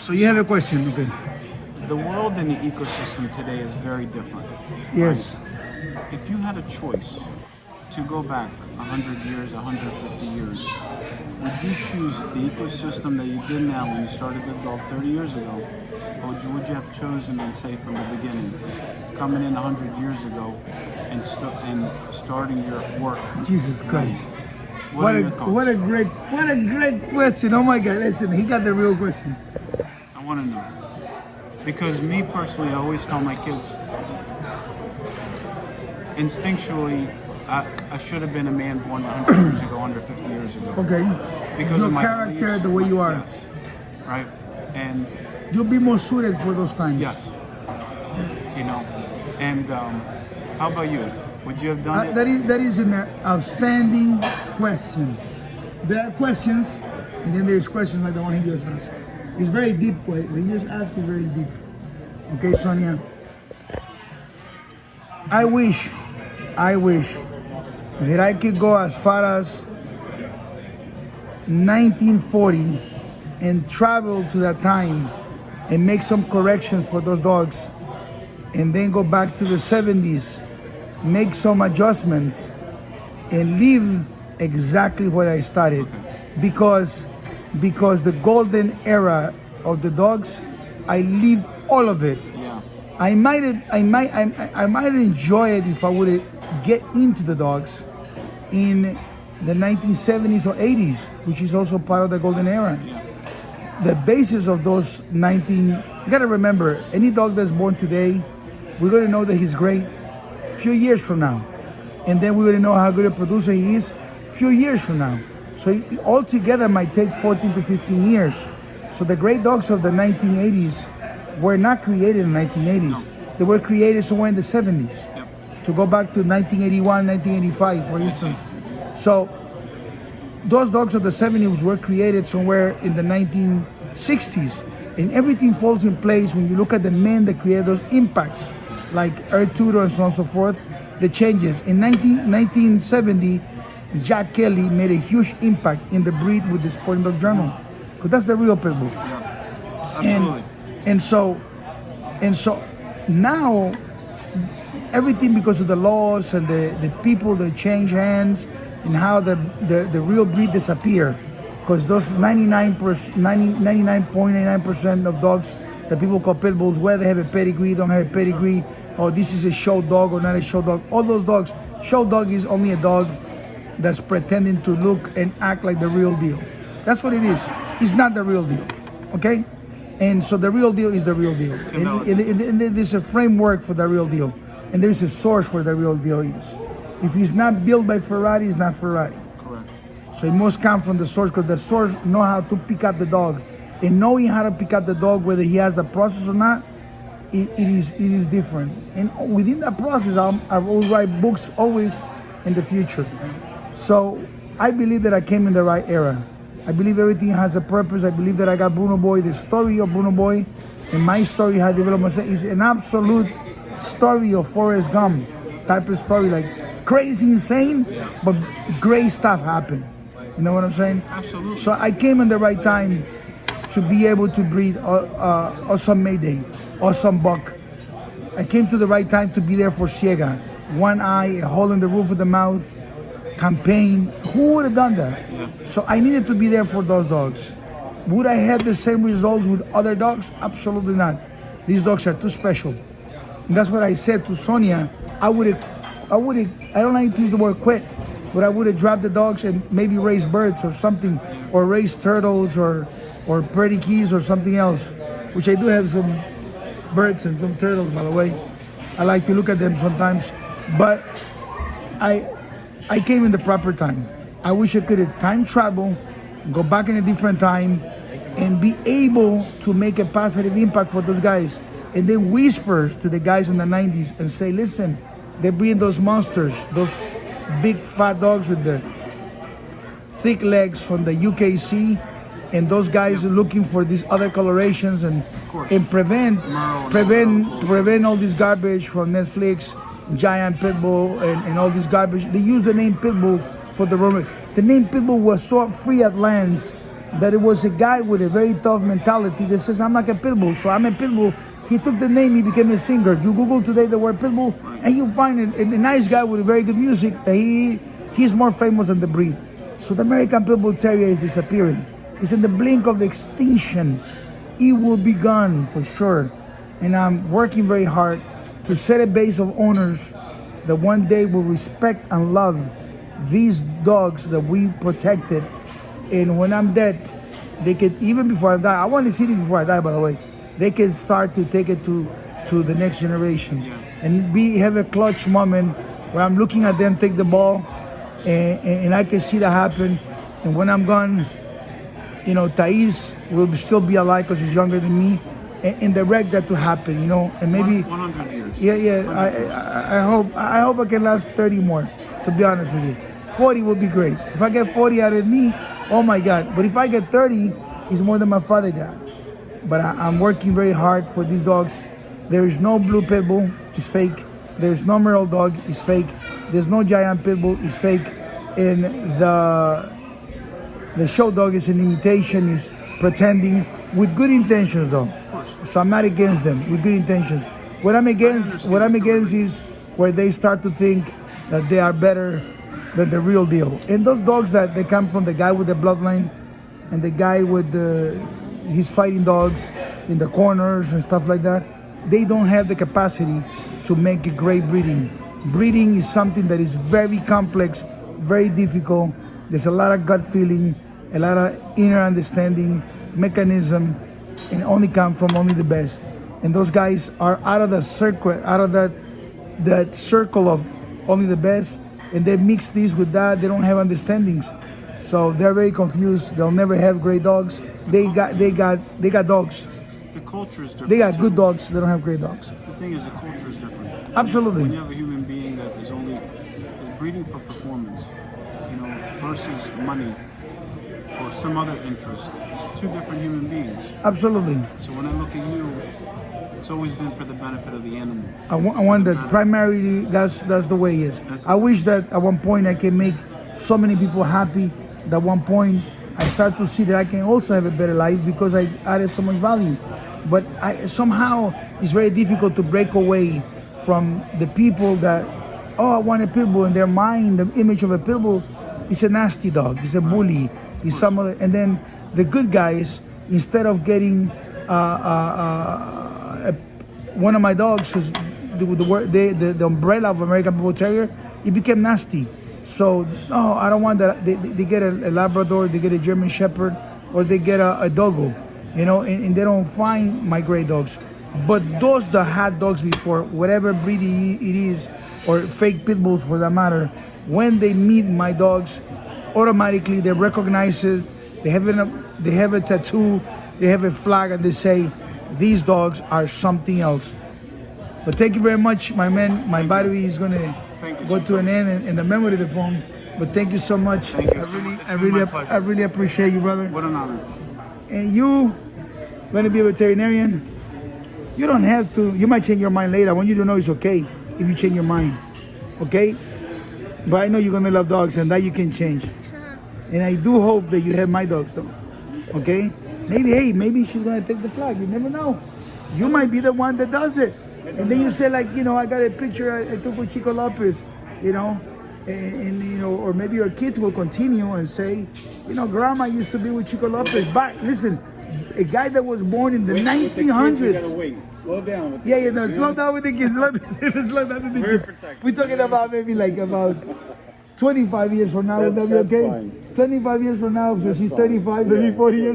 So you have a question, okay? The world and the ecosystem today is very different. Yes. Right? If you had a choice to go back 100 years, 150 years, would you choose the ecosystem that you did now when you started the dog 30 years ago? Or would you have chosen, and say from the beginning, coming in 100 years ago and starting your work? Jesus Christ. What What a great question. Oh my God, listen, he got the real question. I want to know. Because me personally, I always tell my kids, instinctually, I should have been a man born 100 years ago, 150 years ago. Okay. Because Your of my character, beliefs, the way you are. Yes. Right? And You'll be more suited for those times. yes. You know. And how about you? Would you have done it? That is an outstanding question. There are questions, and then there's questions like the one he just asked. It's very deep. What he just asked is very deep. Okay, Sonia. I wish that I could go as far as 1940 and travel to that time and make some corrections for those dogs, and then go back to the 70s, make some adjustments, and leave exactly where I started. Because the golden era of the dogs, I lived all of it. Yeah. I might enjoy it if I would get into the dogs in the 1970s or 80s, which is also part of the golden era. Yeah. The basis of those you gotta remember, any dog that's born today, we're gonna know that he's great a few years from now. And then we're gonna know how good a producer he is a few years from now. So altogether might take 14 to 15 years. So the great dogs of the 1980s were not created in the 1980s. They were created somewhere in the 70s. Yep. To go back to 1981, 1985, for instance. So those dogs of the 70s were created somewhere in the 1960s. And everything falls in place when you look at the men that created those impacts, like Earl Tudor and so on and so forth, the changes. In 1970, Jack Kelly made a huge impact in the breed with the Sporting Dog Journal. Because that's the real Pit Bull. Yeah. Absolutely. And so now, everything because of the laws and the people that change hands, and how the real breed disappear, because those 99.99% of dogs that people call pit bulls, whether they have a pedigree, don't have a pedigree, or this is a show dog or not a show dog, all those dogs, show dog is only a dog that's pretending to look and act like the real deal. That's what it is. It's not the real deal, okay? And so the real deal is the real deal. And there's a framework for the real deal, and there's a source where the real deal is. If it's not built by Ferrari, it's not Ferrari. Correct. So it must come from the source, because the source know how to pick up the dog. And knowing how to pick up the dog, whether he has the process or not, it is different. And within that process, I will write books always in the future. So I believe that I came in the right era. I believe everything has a purpose. I believe that I got Bruno Boy, the story of Bruno Boy, and my story, how I developed myself, is an absolute story of Forrest Gump type of story, like crazy, insane, but great stuff happened. You know what I'm saying? Absolutely. So I came in the right time to be able to breed awesome Mayday, awesome buck. I came to the right time to be there for Ciega. One eye, a hole in the roof of the mouth, campaign. Who would have done that? Yeah. So I needed to be there for those dogs. Would I have the same results with other dogs? Absolutely not. These dogs are too special. And that's what I said to Sonia. I don't like to use the word quit, but I would have dropped the dogs and maybe raised birds or something, or raised turtles or pretty keys or something else, which I do have some birds and some turtles, by the way. I like to look at them sometimes, but I came in the proper time. I wish I could have time travel, go back in a different time, and be able to make a positive impact for those guys. And then whisper to the guys in the 90s and say, listen, they breed those monsters, those big fat dogs with the thick legs from the UKC, and those guys are looking for these other colorations and prevent all this garbage from Netflix, Giant Pit Bull, and all this garbage. They use the name Pit Bull for the Roman. The name Pit Bull was so free at lands that it was a guy with a very tough mentality that says, I'm like a pit bull, so I'm a pit bull. He took the name, he became a singer. You Google today the word pit bull, and you find a nice guy with very good music that he's more famous than the breed. So the American Pit Bull Terrier is disappearing. It's in the blink of extinction. It will be gone for sure. And I'm working very hard to set a base of owners that one day will respect and love these dogs that we protected. And when I'm dead, they could, even before I die, I want to see this before I die, by the way, they can start to take it to the next generations. And have a clutch moment where I'm looking at them take the ball, and I can see that happen. And when I'm gone, you know, Thais will still be alive because she's younger than me, and direct that to happen, you know, and maybe 100 years. Yeah. I hope I can last 30 more, to be honest with you. 40 would be great. If I get 40 out of me, oh my God. But if I get 30, it's more than my father got. But I'm working very hard for these dogs. There is no blue pit bull, it's fake. There's no Merle dog, it's fake. There's no giant pit bull, it's fake. And the show dog is an imitation, is pretending with good intentions though. So I'm not against them with good intentions. What I'm against is where they start to think that they are better than the real deal. And those dogs that they come from the guy with the bloodline and the guy with his fighting dogs in the corners and stuff like that, they don't have the capacity to make a great breeding. Breeding is something that is very complex, very difficult. There's a lot of gut feeling, a lot of inner understanding, mechanism, and only come from only the best. And those guys are out of the circle, out of that circle of only the best, and they mix this with that. They don't have understandings, so they're very confused. They'll never have great dogs. They got dogs. The culture is different. They got good dogs. They don't have great dogs. The thing is, the culture is different. Absolutely. When you have a human being that is breeding for performance, you know, versus money or some other interest, it's two different human beings. Absolutely. So when I look at you, it's always been for the benefit of the animal. I want that primarily. That's the way it is. I wish that at one point I can make so many people happy. That one point I start to see that I can also have a better life because I added so much value. But somehow it's very difficult to break away from the people that, oh, I want a pit bull. In their mind, the image of a pit bull is a nasty dog. It's a bully. It's some other. And then the good guys, instead of getting one of my dogs, because the umbrella of American Pit Bull Terrier, it became nasty. So, no, I don't want that. They get a Labrador, they get a German Shepherd, or they get a Doggo, you know, and they don't find my great dogs. But those that had dogs before, whatever breed it is, or fake pit bulls for that matter, when they meet my dogs, automatically they recognize it. They have a tattoo, they have a flag, and they say, these dogs are something else. But thank you very much, my man. My battery is going to go to an end in the memory of the phone. But thank you so much. Thank you. I really appreciate you, brother. What an honor. And you want to be a veterinarian? You don't have to. You might change your mind later. I want you to know it's okay if you change your mind. Okay? But I know you're going to love dogs, and that you can change. And I do hope that you have my dogs, though. Okay? Maybe she's going to take the flag. You never know. You might be the one that does it. And then you say, like, you know, I got a picture I took with Chico Lopez, you know, and you know, or maybe your kids will continue and say, you know, Grandma used to be with Chico Lopez. But listen, a guy that was born in the 1900s. You gotta wait. Slow down with the kids. No, slow down with the kids. Slow down with the kids. We're talking about maybe like about 25 years from now. Would that be okay? Fine. 25 years from now, so she's 35, maybe 40 years.